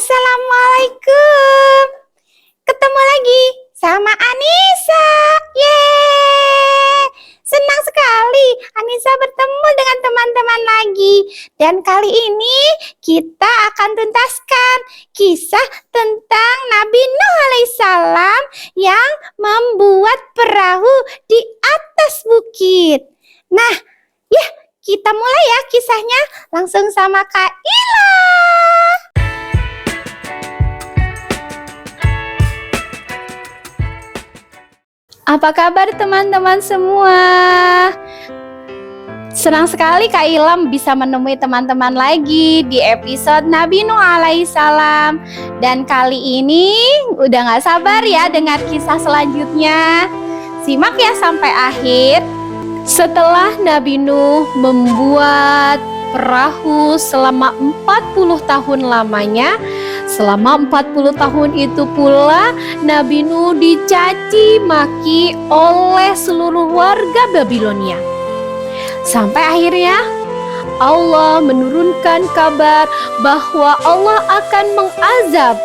Assalamualaikum. Ketemu lagi sama Anissa. Yeay. Senang sekali Anissa bertemu dengan teman-teman lagi. Dan kali ini kita akan tuntaskan kisah tentang Nabi Nuh alaihissalam yang membuat perahu di atas bukit. Nah, ya kita mulai ya kisahnya langsung sama Kak Ila. Apa kabar teman-teman semua? Senang sekali Kak Ilham bisa menemui teman-teman lagi di episode Nabi Nuh alaihissalam. Dan kali ini udah gak sabar ya dengar kisah selanjutnya. Simak ya sampai akhir. Setelah Nabi Nuh membuat perahu selama 40 tahun lamanya, selama 40 tahun itu pula Nabi Nuh dicaci maki oleh seluruh warga Babilonia. Sampai akhirnya Allah menurunkan kabar bahwa Allah akan mengazab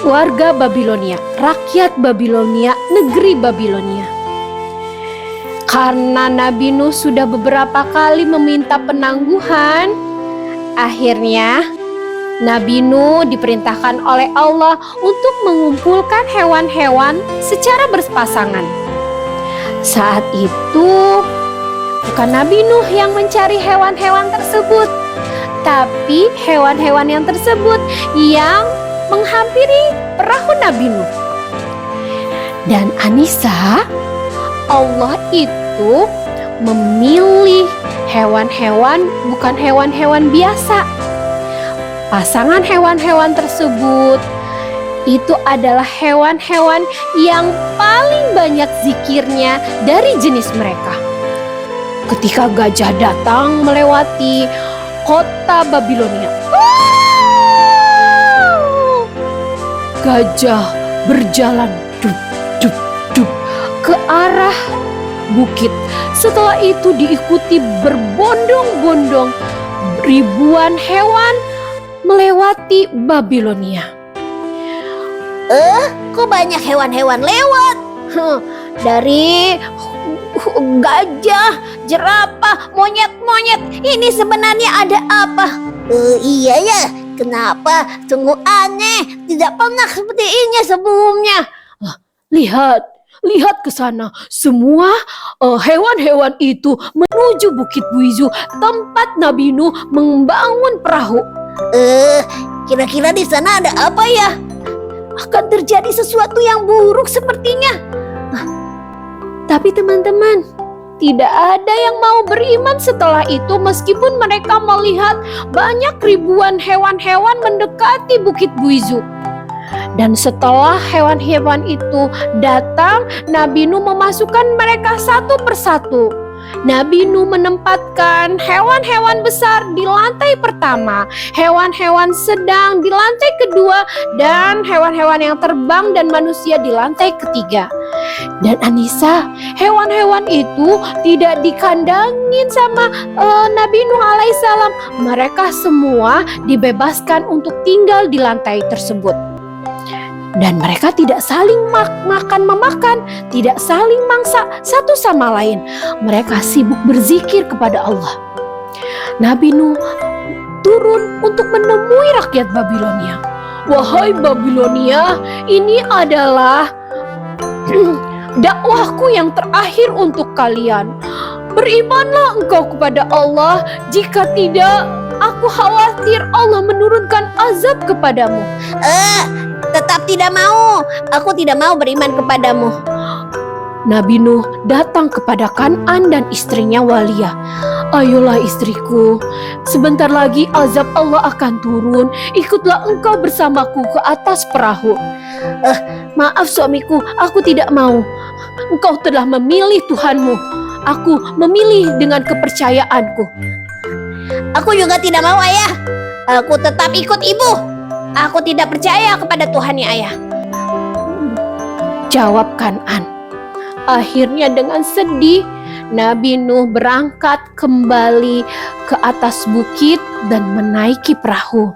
warga Babilonia, rakyat Babilonia, negeri Babilonia. Karena Nabi Nuh sudah beberapa kali meminta penangguhan, akhirnya Nabi Nuh diperintahkan oleh Allah untuk mengumpulkan hewan-hewan secara berpasangan. Saat itu bukan Nabi Nuh yang mencari hewan-hewan tersebut, tapi hewan-hewan yang tersebut yang menghampiri perahu Nabi Nuh. Dan Anissa, Allah itu memilih hewan-hewan bukan hewan-hewan biasa. Pasangan hewan-hewan tersebut itu adalah hewan-hewan yang paling banyak zikirnya dari jenis mereka. Ketika gajah datang melewati kota Babilonia, gajah berjalan ke arah bukit. Setelah itu diikuti berbondong-bondong ribuan hewan melewati Babilonia. Kok banyak hewan-hewan lewat? Dari gajah, jerapah, monyet-monyet. Ini sebenarnya ada apa? Iya ya, kenapa? Sungguh aneh. Tidak pernah seperti ini sebelumnya. Lihat ke sana. Semua hewan-hewan itu menuju Bukit Buizu, tempat Nabi Nuh membangun perahu. Kira-kira di sana ada apa ya? Akan terjadi sesuatu yang buruk sepertinya. Tapi teman-teman, tidak ada yang mau beriman setelah itu meskipun mereka melihat banyak ribuan hewan-hewan mendekati Bukit Buizu. Dan setelah hewan-hewan itu datang, Nabi Nuh memasukkan mereka satu persatu. Nabi Nuh menempatkan hewan-hewan besar di lantai pertama, hewan-hewan sedang di lantai kedua, dan hewan-hewan yang terbang dan manusia di lantai ketiga. Dan Anissa, hewan-hewan itu tidak dikandangin sama Nabi Nuh alaihissalam. Mereka semua dibebaskan untuk tinggal di lantai tersebut. Dan mereka tidak saling memakan, tidak saling mangsa satu sama lain. Mereka sibuk berzikir kepada Allah. Nabi Nuh turun untuk menemui rakyat Babilonia. Wahai Babilonia, ini adalah dakwahku yang terakhir untuk kalian. Berimanlah engkau kepada Allah, jika tidak, aku khawatir Allah menurunkan azab kepadamu. Tetap tidak mau. Aku tidak mau beriman kepadamu. Nabi Nuh datang kepada Kan'an dan istrinya Waliyah. Ayolah istriku, sebentar lagi azab Allah akan turun. Ikutlah engkau bersamaku ke atas perahu. Maaf suamiku, aku tidak mau. Engkau telah memilih Tuhanmu. Aku memilih dengan kepercayaanku. Aku juga tidak mau, ayah. Aku tetap ikut ibu. Aku tidak percaya kepada Tuhannya, ayah. Jawab Kan'an. Akhirnya dengan sedih, Nabi Nuh berangkat kembali ke atas bukit dan menaiki perahu.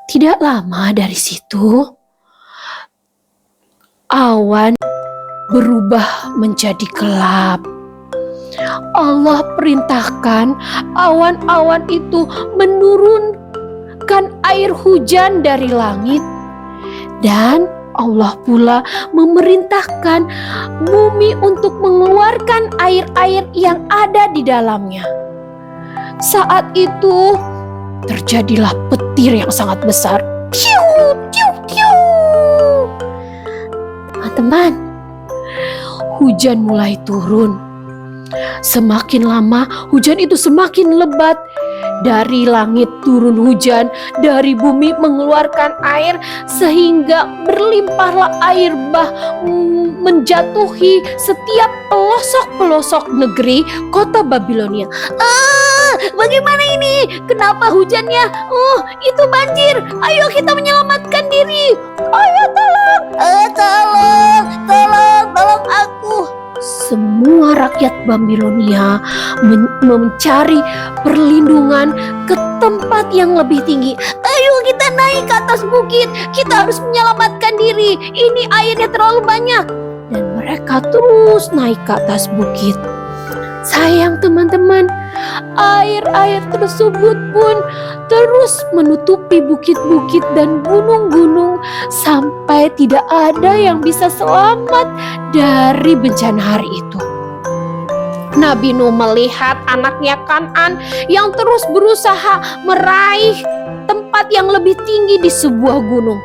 Tidak lama dari situ, awan berubah menjadi gelap. Allah perintahkan awan-awan itu menurunkan air hujan dari langit, dan Allah pula memerintahkan bumi untuk mengeluarkan air-air yang ada di dalamnya. Saat itu terjadilah petir yang sangat besar. Tiu, tiu, tiu. Teman-teman, hujan mulai turun. Semakin lama hujan itu semakin lebat. Dari langit turun hujan, dari bumi mengeluarkan air, sehingga berlimpahlah air bah menjatuhi setiap pelosok-pelosok negeri kota Babilonia. Bagaimana ini? Kenapa hujannya? Itu banjir. Ayo kita menyelamatkan diri. Ayo tolong. Tolong aku. Semua rakyat Babilonia mencari perlindungan ke tempat yang lebih tinggi. Ayo kita naik ke atas bukit. Kita harus menyelamatkan diri. Ini airnya terlalu banyak. Dan mereka terus naik ke atas bukit. Sayang teman-teman, air-air tersebut pun terus menutupi bukit-bukit dan gunung-gunung sampai tidak ada yang bisa selamat dari bencana hari itu. Nabi Nuh melihat anaknya Kan'an yang terus berusaha meraih tempat yang lebih tinggi di sebuah gunung.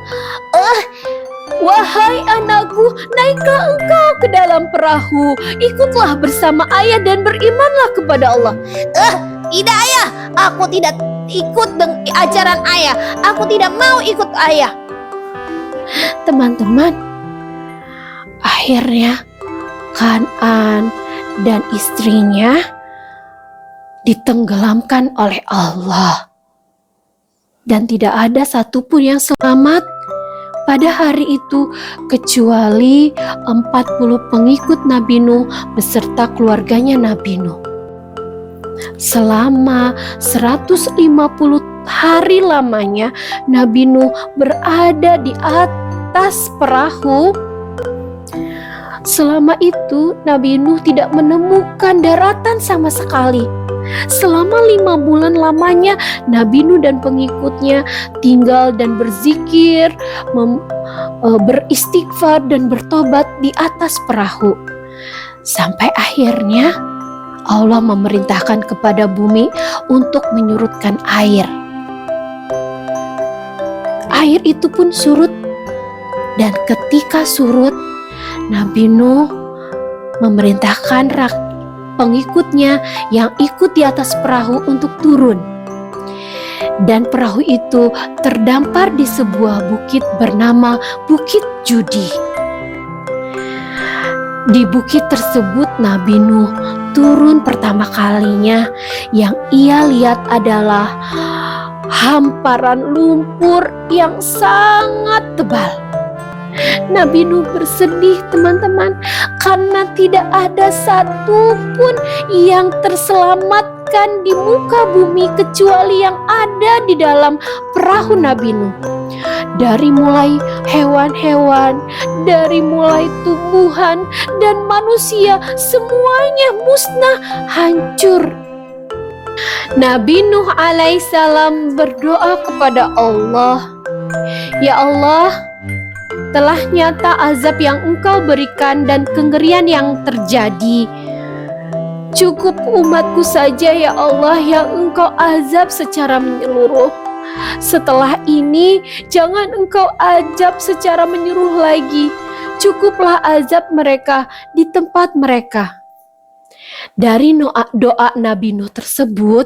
Wahai anakku, naiklah engkau ke dalam perahu, ikutlah bersama ayah dan berimanlah kepada Allah. Tidak ayah, aku tidak ikut ajaran ayah. Aku tidak mau ikut ayah. Teman-teman, akhirnya Kan'an dan istrinya ditenggelamkan oleh Allah. Dan tidak ada satupun yang selamat pada hari itu kecuali 40 pengikut Nabi Nuh beserta keluarganya Nabi Nuh. Selama 150 hari lamanya Nabi Nuh berada di atas perahu. Selama itu Nabi Nuh tidak menemukan daratan sama sekali. Selama 5 bulan lamanya Nabi Nuh dan pengikutnya tinggal dan berzikir, beristighfar dan bertobat di atas perahu. Sampai akhirnya Allah memerintahkan kepada bumi untuk menyurutkan air. Air itu pun surut, dan ketika surut Nabi Nuh memerintahkan pengikutnya yang ikut di atas perahu untuk turun. Dan perahu itu terdampar di sebuah bukit bernama Bukit Judi. Di bukit tersebut Nabi Nuh turun pertama kalinya. Yang ia lihat adalah hamparan lumpur yang sangat tebal. Nabi Nuh bersedih teman-teman, karena tidak ada satupun yang terselamatkan di muka bumi kecuali yang ada di dalam perahu Nabi Nuh. Dari mulai hewan-hewan, dari mulai tumbuhan dan manusia, semuanya musnah, hancur. Nabi Nuh alaihissalam berdoa kepada Allah, "Ya Allah, telah nyata azab yang Engkau berikan dan kengerian yang terjadi. Cukup umatku saja ya Allah yang Engkau azab secara menyeluruh. Setelah ini jangan Engkau azab secara menyeluruh lagi. Cukuplah azab mereka di tempat mereka." Dari doa Nabi Nuh tersebut,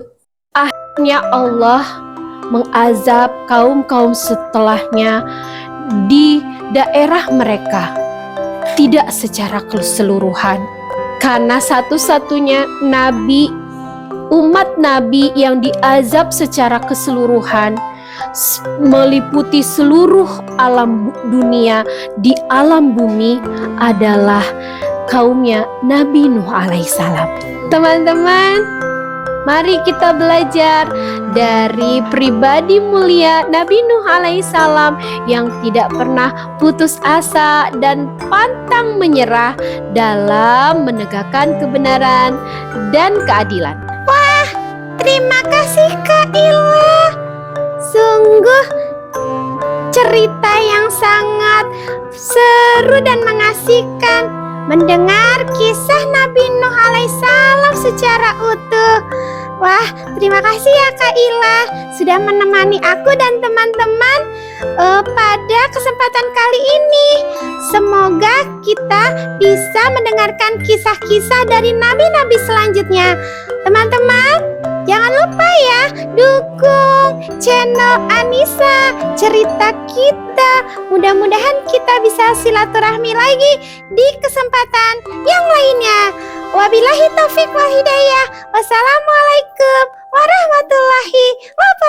akhirnya Allah mengazab kaum-kaum setelahnya di daerah mereka, tidak secara keseluruhan, karena satu-satunya nabi, umat nabi yang diazab secara keseluruhan meliputi seluruh alam dunia di alam bumi adalah kaumnya Nabi Nuh alaihissalam. Teman-teman, Mari kita belajar dari pribadi mulia Nabi Nuh alaihissalam yang tidak pernah putus asa dan pantang menyerah dalam menegakkan kebenaran dan keadilan. Terima kasih Kak Ila. Sungguh cerita yang sangat seru dan mengasihkan. Mendengar kisah Nabi Nuh alaihissalam secara utuh. Wah, terima kasih ya Kak Ila sudah menemani aku dan teman-teman pada kesempatan kali ini. Semoga kita bisa mendengarkan kisah-kisah dari nabi-nabi selanjutnya. Teman-teman, jangan lupa ya dukung channel Anissa Cerita Kita. Mudah-mudahan kita bisa silaturahmi lagi di kesempatan yang lainnya. Wabillahi taufik wal hidayah. Wassalamualaikum warahmatullahi wabarakatuh.